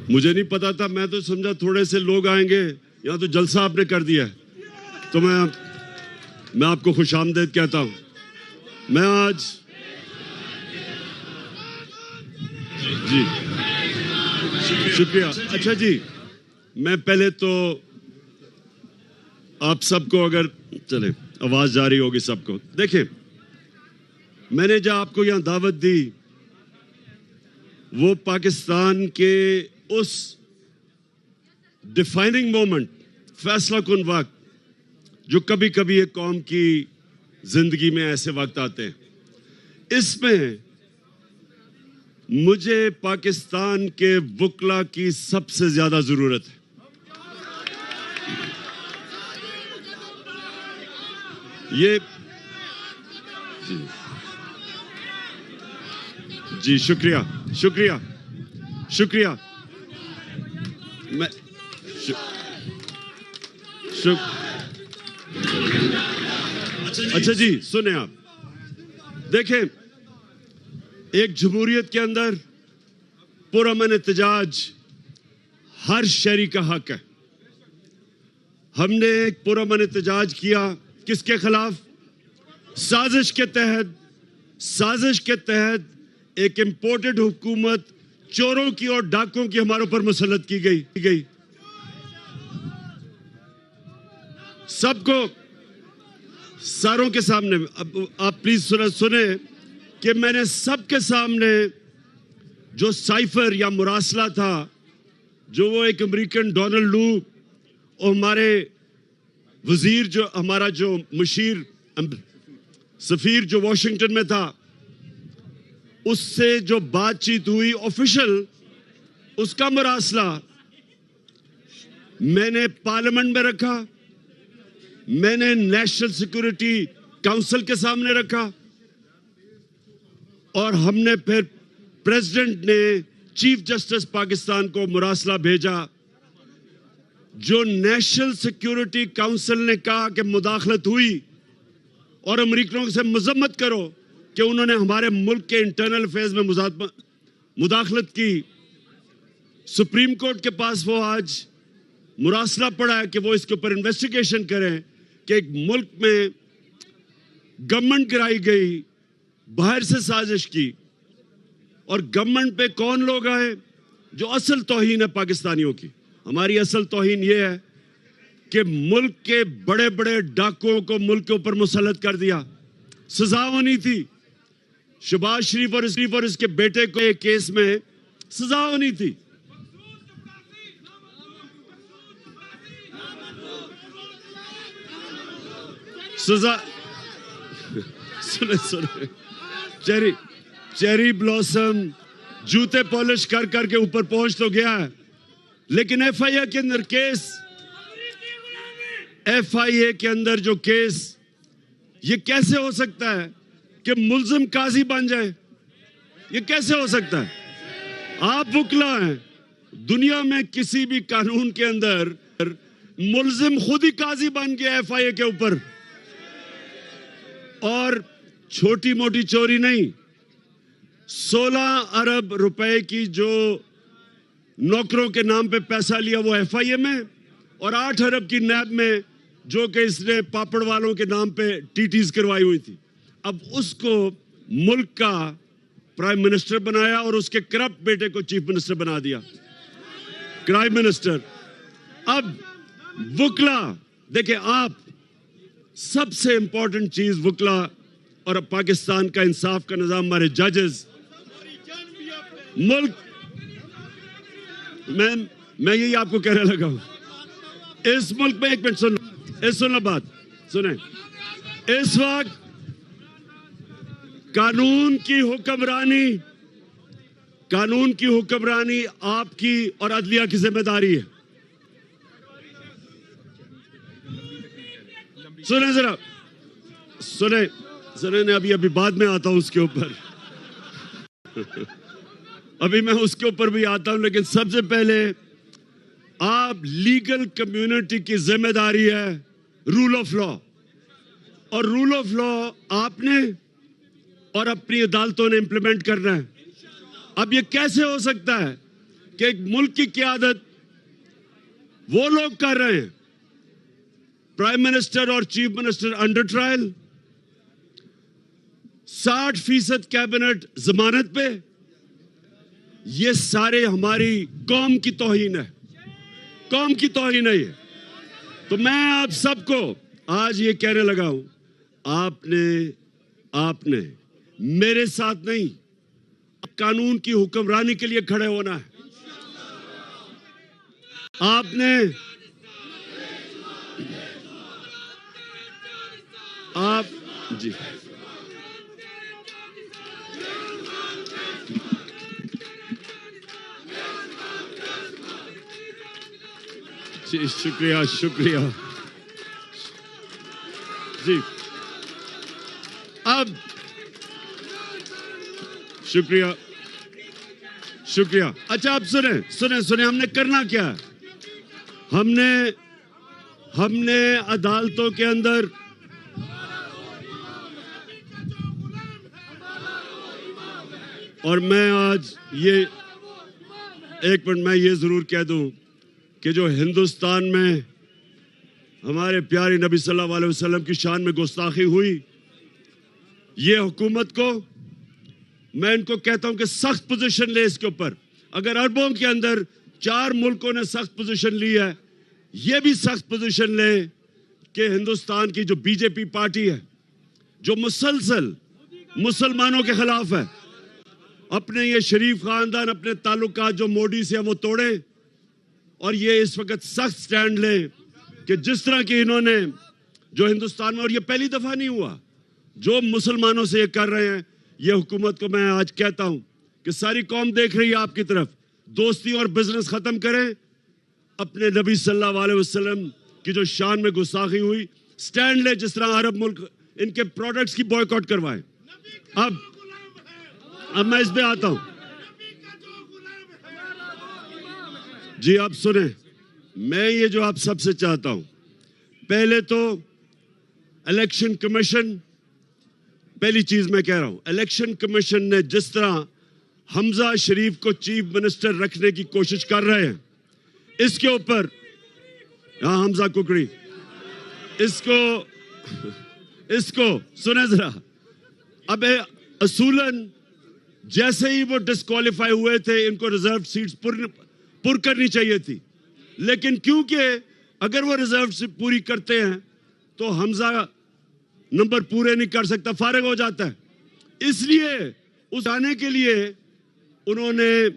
मुझे नहीं पता था, मैं तो समझा थोड़े से लोग आएंगे, यहाँ तो जलसा आपने कर दिया है। तो मैं आपको खुशामदीद कहता हूँ। मैं आज जी शुक्रिया। अच्छा जी, मैं पहले तो आप सबको, अगर चले आवाज जा रही होगी सबको, देखिए मैंने जो आपको यहाँ दावत दी वो पाकिस्तान के उस डिफाइनिंग मोमेंट, फैसला कुन वक्त, जो कभी कभी एक कौम की जिंदगी में ऐसे वक्त आते हैं, इसमें मुझे पाकिस्तान के वुकला की सबसे ज्यादा जरूरत है। ये जी शुक्रिया शुक्रिया शुक्रिया। मैं अच्छा जी, सुने आप, देखें एक जमहूरियत के अंदर पुरअमन एहतजाज हर शहरी का हक है। हमने एक पुरअमन एहतजाज किया, किसके खिलाफ? साजिश के तहत एक इंपोर्टेड हुकूमत चोरों की और डाकों की हमारे ऊपर मुसल्लत की गई। सबको सारों के सामने, अब आप प्लीज सुने कि मैंने सबके सामने जो साइफर या मुरासला था, जो वो एक अमेरिकन डोनाल्ड लू और हमारे वजीर, जो हमारा जो मुशीर सफीर जो वॉशिंगटन में था, उससे जो बातचीत हुई ऑफिशियल, उसका मुरासला मैंने पार्लियामेंट में रखा, मैंने नेशनल सिक्योरिटी काउंसिल के सामने रखा, और हमने फिर प्रेसिडेंट ने चीफ जस्टिस पाकिस्तान को मुरासला भेजा। जो नेशनल सिक्योरिटी काउंसिल ने कहा कि मुदाखलत हुई, और अमेरिकनों से मजम्मत करो कि उन्होंने हमारे मुल्क के इंटरनल अफेयर्स में मुदाखलत की। सुप्रीम कोर्ट के पास वो आज मुरासला पड़ा है कि वो इसके ऊपर इन्वेस्टिगेशन करें कि एक मुल्क में गवर्नमेंट गिराई गई बाहर से साजिश की, और गवर्नमेंट पे कौन लोग आए? जो असल तौहीन है पाकिस्तानियों की। हमारी असल तौहीन ये है कि मुल्क के बड़े बड़े डाकुओं को मुल्क के ऊपर मुसल्लत कर दिया। सजा होनी थी। शहबाज शरीफ और इसके बेटे को एक केस में सजा होनी थी। सजा सुने चेरी ब्लॉसम जूते पॉलिश कर करके ऊपर पहुंच तो गया है, लेकिन एफआईए के अंदर केस, एफआईए के अंदर जो केस, ये कैसे हो सकता है कि मुल्जिम काजी बन जाए? ये कैसे हो सकता है? आप वुकला हैं। दुनिया में किसी भी कानून के अंदर मुल्जिम खुद ही काजी बन गया एफआईए के ऊपर। और छोटी मोटी चोरी नहीं, 16 अरब रुपए की जो नौकरों के नाम पे पैसा लिया वो एफआईए में, और 8 अरब की नैब में जो कि इसने पापड़ वालों के नाम पे टीटीज करवाई हुई थी। अब उसको मुल्क का प्राइम मिनिस्टर बनाया और उसके करप्ट बेटे को चीफ मिनिस्टर बना दिया, क्राइम मिनिस्टर। अब वुकला, देखिए आप, सबसे इंपॉर्टेंट चीज वुकला और पाकिस्तान का इंसाफ का निजाम, हमारे जजेस, मुल्क, मैं यही आपको कहने लगा हूं। इस मुल्क में, एक मिनट सुनो बात सुने, इस वक्त कानून की हुक्मरानी आपकी और अदलिया की जिम्मेदारी है। सुने जरा, सुने ने अभी बाद में आता हूं उसके ऊपर अभी मैं उसके ऊपर भी आता हूं, लेकिन सबसे पहले आप लीगल कम्युनिटी की जिम्मेदारी है रूल ऑफ लॉ, और रूल ऑफ लॉ आपने और अपनी अदालतों ने इंप्लीमेंट करना है। अब ये कैसे हो सकता है कि एक मुल्क की क़यादत वो लोग कर रहे हैं, प्राइम मिनिस्टर और chief minister under trial, 60% cabinet जमानत पे। ये सारे हमारी कौम की तौहीन है, कौम की तौहीन है ये। तो मैं आप सबको आज ये कहने लगा हूं, आपने मेरे साथ नहीं, कानून की हुक्मरानी के लिए खड़े होना है। आपने जी जी, शुक्रिया शुक्रिया जी। अब शुक्रिया शुक्रिया। अच्छा, अब सुने हमने करना क्या है। हमने अदालतों के अंदर और मैं आज ये एक मिनट मैं ये जरूर कह दूं कि जो हिंदुस्तान में हमारे प्यारे नबी सल्लल्लाहु अलैहि वसल्लम की शान में गुस्ताखी हुई, ये हुकूमत को मैं इनको कहता हूं कि सख्त पोजीशन ले इसके ऊपर। अगर अरबों के अंदर 4 मुल्कों ने सख्त पोजीशन ली है, ये भी सख्त पोजीशन ले कि हिंदुस्तान की जो बीजेपी पार्टी है, जो मुसलसल मुसलमानों के खिलाफ है, अपने ये शरीफ खानदान अपने ताल्लुकात जो मोदी से है वो तोड़े और ये इस वक्त सख्त स्टैंड ले कि जिस तरह की इन्होंने जो हिंदुस्तान में, और ये पहली दफा नहीं हुआ जो मुसलमानों से ये कर रहे हैं, ये हुकूमत को मैं आज कहता हूं कि सारी कौम देख रही है आपकी तरफ। दोस्ती और बिजनेस खत्म करें, अपने नबी सल्लल्लाहु अलैहि वसल्लम की जो शान में गुस्ताखी हुई, स्टैंड ले। जिस तरह अरब मुल्क इनके प्रोडक्ट्स की बॉयकॉट करवाएं। अब मैं इस पे आता हूं जी। आप सुने, मैं ये जो आप सबसे चाहता हूं, पहले तो इलेक्शन कमीशन, पहली चीज मैं कह रहा हूं, इलेक्शन कमीशन ने जिस तरह हमजा शरीफ को चीफ मिनिस्टर रखने की कोशिश कर रहे हैं, इसके ऊपर यहां हमजा कुकड़ी, इसको सुने जरा। अब असूलन जैसे ही वो डिस्क्वालीफाई हुए थे, इनको रिजर्व सीट्स पुर करनी चाहिए थी, लेकिन क्योंकि अगर वो रिजर्व सीट पूरी करते हैं तो हमजा नंबर पूरे नहीं कर सकता, फारिग हो जाता है। इसलिए उस आने के लिए उन्होंने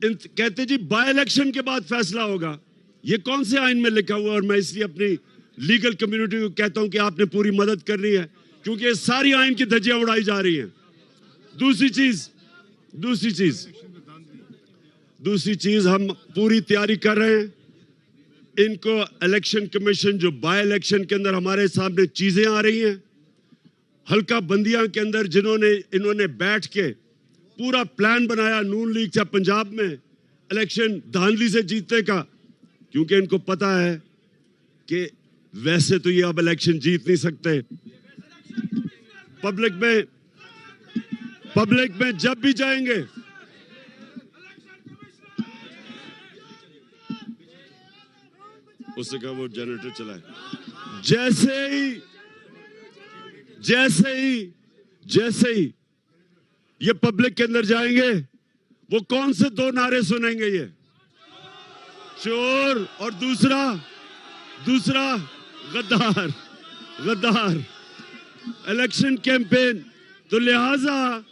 कहते जी बाय इलेक्शन के बाद फैसला होगा। ये कौन से आइन में लिखा हुआ है? और मैं इसलिए अपनी लीगल कम्युनिटी को कहता हूं कि आपने पूरी मदद करनी है, क्योंकि सारी आइन की धज्जियां उड़ाई जा रही हैं। दूसरी चीज हम पूरी तैयारी कर रहे हैं। इनको इलेक्शन कमीशन जो बाय इलेक्शन के अंदर हमारे सामने चीजें आ रही हैं, हल्का बंदियां के अंदर इन्होंने बैठ के पूरा प्लान बनाया नून लीग से पंजाब में इलेक्शन धांधली से जीतने का, क्योंकि इनको पता है कि वैसे तो ये अब इलेक्शन जीत नहीं सकते। पब्लिक में जब भी जाएंगे, उससे कहा वो जनरेटर चलाए। जैसे ही ये पब्लिक के अंदर जाएंगे, वो कौन से 2 नारे सुनेंगे? ये चोर और दूसरा गद्दार इलेक्शन कैंपेन। तो लिहाजा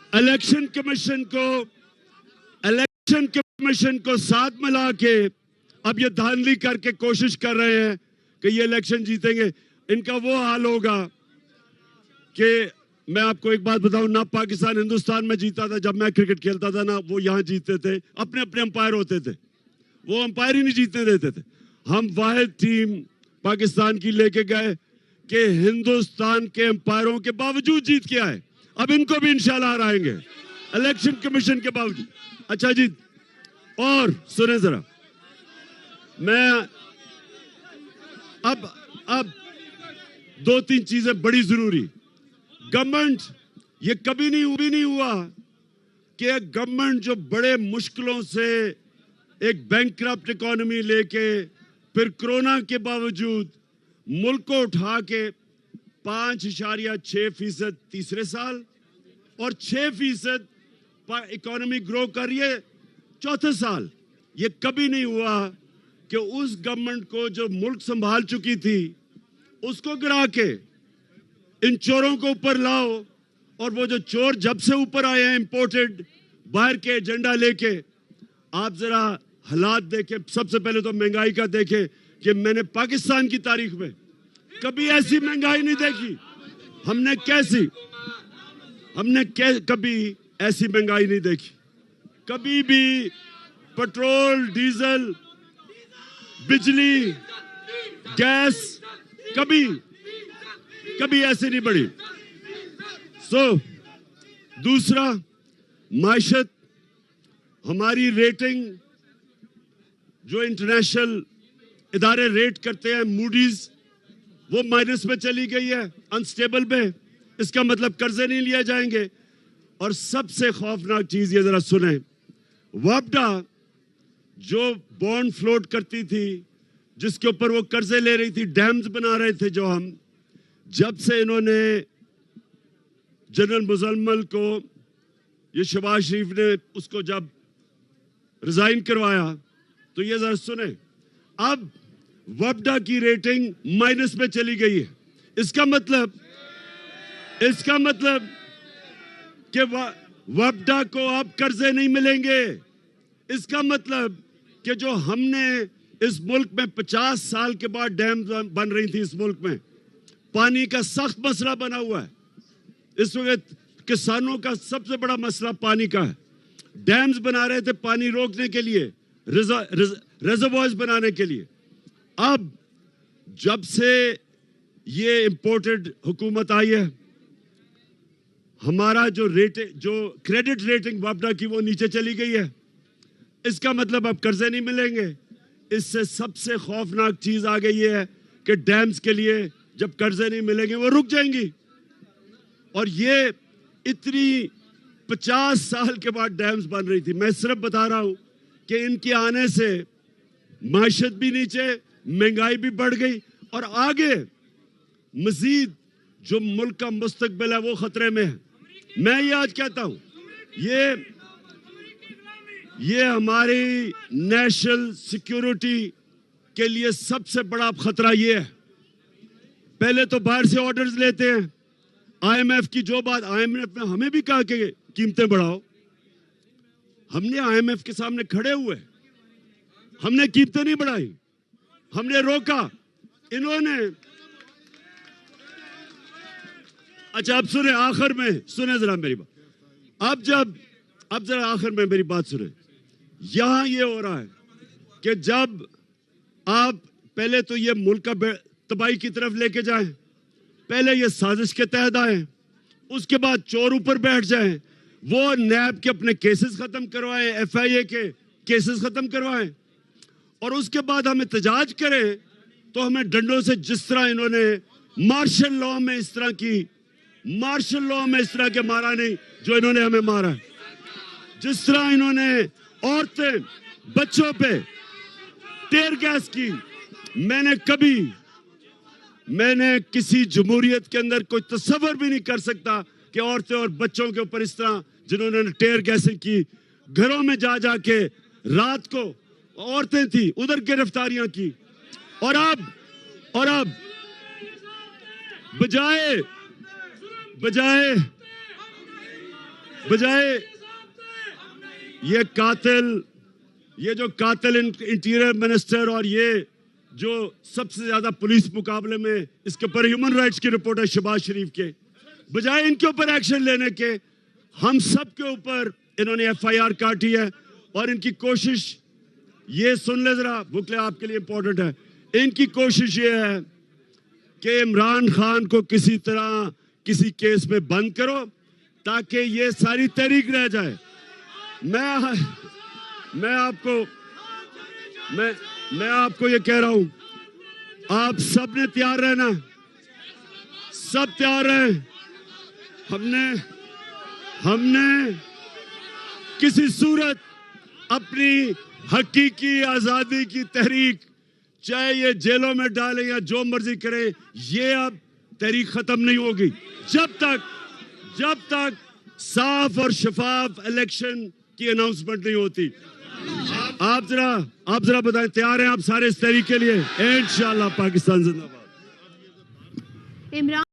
इलेक्शन कमीशन को साथ मिला के अब ये धांधली करके कोशिश कर रहे हैं कि ये इलेक्शन जीतेंगे। इनका वो हाल होगा कि मैं आपको एक बात बताऊं, ना पाकिस्तान हिंदुस्तान में जीता था जब मैं क्रिकेट खेलता था, ना वो यहां जीतते थे। अपने अंपायर होते थे, वो अंपायर ही नहीं जीतने देते थे। हम वाहिद टीम पाकिस्तान की लेके गए कि हिंदुस्तान के अंपायरों के बावजूद जीत के आए। अब इनको भी इंशाल्लाह हराएंगे इलेक्शन कमीशन के बावजूद। अच्छा जी, और सुने जरा, अब दो तीन चीजें बड़ी जरूरी। गवर्नमेंट, ये कभी नहीं हुआ कि एक गवर्नमेंट जो बड़े मुश्किलों से एक बैंकक्रप्ट इकोनॉमी लेके फिर कोरोना के बावजूद मुल्क को उठा के 5.6% तीसरे साल और 6% इकोनॉमी ग्रो कर रही है चौथे साल। ये कभी नहीं हुआ कि उस गवर्नमेंट को जो मुल्क संभाल चुकी थी उसको गिरा के इन चोरों को ऊपर लाओ, और वो जो चोर जब से ऊपर आए हैं इंपोर्टेड बाहर के एजेंडा लेके, आप जरा हालात देखें। सबसे पहले तो महंगाई का देखें कि मैंने पाकिस्तान की तारीख में कभी ऐसी महंगाई नहीं देखी। हमने कभी ऐसी महंगाई नहीं देखी। कभी भी पेट्रोल, डीजल, बिजली, गैस कभी ऐसे नहीं बढ़ी। दूसरा, मायशत, हमारी रेटिंग जो इंटरनेशनल इदारे रेट करते हैं, मूडीज, वो माइनस में चली गई है, अनस्टेबल पे। इसका मतलब कर्जे नहीं लिए जाएंगे। और सबसे खौफनाक चीज ये जरा सुने, वापडा जो बॉन्ड फ्लोट करती थी, जिसके ऊपर वो कर्जे ले रही थी, डैम्स बना रहे थे जो हम, जब से इन्होंने जनरल मुजम्मल को, ये शहबाज शरीफ ने उसको जब रिजाइन करवाया, तो ये जरा सुने, अब वापडा की रेटिंग माइनस में चली गई है। इसका मतलब कि वापडा को अब कर्जे नहीं मिलेंगे। इसका मतलब कि जो हमने इस मुल्क में 50 साल के बाद डैम बन रही थी, इस मुल्क में पानी का सख्त मसला बना हुआ है। इस वक्त किसानों का सबसे बड़ा मसला पानी का है। डैम्स बना रहे थे पानी रोकने के लिए, रिजर्वॉयर्स बनाने के लिए। अब जब से ये इंपोर्टेड हुकूमत आई है, हमारा जो क्रेडिट रेटिंग वापडा की वो नीचे चली गई है। इसका मतलब अब कर्जे नहीं मिलेंगे। इससे सबसे खौफनाक चीज आ गई है कि डैम्स के लिए जब कर्जे नहीं मिलेंगे वो रुक जाएंगी। और ये इतनी 50 साल के बाद डैम्स बन रही थी। मैं सिर्फ बता रहा हूं कि इनके आने से माशत भी नीचे, महंगाई भी बढ़ गई, और आगे मजीद जो मुल्क का मुस्तकबिल है वो खतरे में है। मैं ये आज कहता हूं, ये हमारी नेशनल सिक्योरिटी के लिए सबसे बड़ा खतरा ये है। पहले तो बाहर से ऑर्डर्स लेते हैं, आईएमएफ की जो बात, आईएमएफ ने हमें भी कहा कि कीमतें बढ़ाओ। हमने आईएमएफ के सामने खड़े हुए, हमने कीमतें नहीं बढ़ाई, हमने रोका। इन्होंने, अच्छा अब सुने, आखिर में सुने जरा मेरी बात। अब जरा आखिर में मेरी बात सुने। यहां ये हो रहा है कि जब आप पहले तो ये मुल्क का तबाही की तरफ लेके जाएं, पहले ये साजिश के तहत आए, उसके बाद चोर ऊपर बैठ जाएं, वो नैब के अपने केसेस खत्म करवाएं, एफआईए के केसेस खत्म करवाएं, और उसके बाद हम एहतजाज करें तो हमें डंडों से, जिस तरह इन्होंने मार्शल लॉ में इस तरह के मारा नहीं जो इन्होंने हमें मारा, जिस तरह इन्होंने औरतें, बच्चों पे टेयर गैस की। मैंने किसी जमहूरियत के अंदर कोई तस्वर भी नहीं कर सकता कि औरतें और बच्चों के ऊपर इस तरह जिन्होंने टेयर गैसिंग की, घरों में जा के रात को औरतें थी उधर गिरफ्तारियां की। और अब बजाय ये जो कातिल इंटीरियर मिनिस्टर और ये जो सबसे ज्यादा पुलिस मुकाबले में इसके ऊपर ह्यूमन राइट्स की रिपोर्ट है शहबाज शरीफ के, बजाय इनके ऊपर एक्शन लेने के, हम सब के ऊपर इन्होंने एफआईआर काटी है। और इनकी कोशिश, ये सुन ले जरा, बुकले आपके लिए इंपॉर्टेंट है, इनकी कोशिश ये है कि इमरान खान को किसी तरह किसी केस में बंद करो ताकि ये सारी तहरीक रह जाए। मैं आपको ये कह रहा हूं आप सब ने तैयार रहना, सब तैयार हैं। हमने किसी सूरत अपनी हकीकी आजादी की तहरीक, चाहे ये जेलों में डालें या जो मर्जी करें, ये अब तहरीक खत्म नहीं होगी जब तक साफ और शफाफ इलेक्शन की अनाउंसमेंट नहीं होती। आप जरा बताएं, तैयार हैं आप सारे इस तहरीक के लिए? इंशाअल्लाह पाकिस्तान जिंदाबाद। इमरान